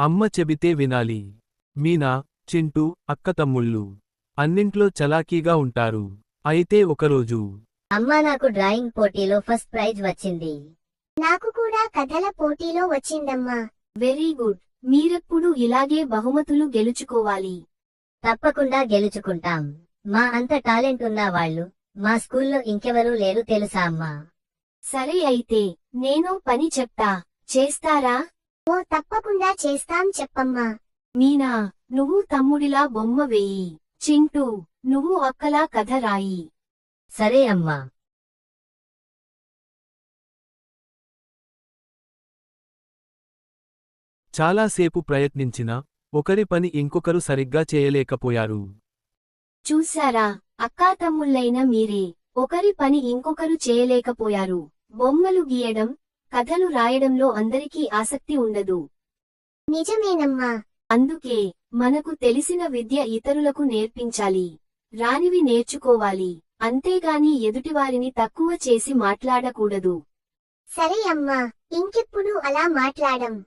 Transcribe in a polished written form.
అమ్మ చెబితే వినాలి. మీనా, చింటూ, అక్కతమ్ముళ్ళు అన్నింట్లో చలాకీగా ఉంటారు. అయితే ఒకరోజు అమ్మా, నాకు డ్రాయింగ్ పోటీలో ఫస్ట్ ప్రైజ్ వచ్చింది. నాకు కూడా కథల పోటీలో వచ్చిందమ్మా. Very good. మీరెప్పుడు ఇలాగే బహుమతులు గెలుచుకోవాలి. తప్పకుండా గెలుచుకుంటాం. మా అంత టాలెంట్ ఉన్న వాళ్ళు మా స్కూల్లో ఇంకెవరూ లేరు తెలుసా అమ్మా. సరే అయితే నేను పని చెప్తా, చేస్తారా? ఓ తప్పకుండా చేస్తాం, చెప్పమ్మా. మీనా, నువ్వు తమ్ముడిలా బొమ్మ వేయి. చింటూ, నువ్వు అక్కలా కథ రాయి. సరే అమ్మా. చాలాసేపు ప్రయత్నించినా ఒకరి పని ఇంకొకరు సరిగ్గా చేయలేకపోయారు. చూశారా, అక్కాతమ్ముళ్ళైన మీరే ఒకరి పని ఇంకొకరు చేయలేకపోయారు. బొమ్మలు గీయడం, కథలు రాయడంలో అందరికీ ఆసక్తి ఉండదు. నిజమేనమ్మా. అందుకే మనకు తెలిసిన విద్య ఇతరులకు నేర్పించాలి. రానివి నేర్చుకోవాలి. అంతేగాని ఎదుటివారిని తక్కువ చేసి మాట్లాడకూడదు. సరే అమ్మా, ఇంకెప్పుడు అలా మాట్లాడం.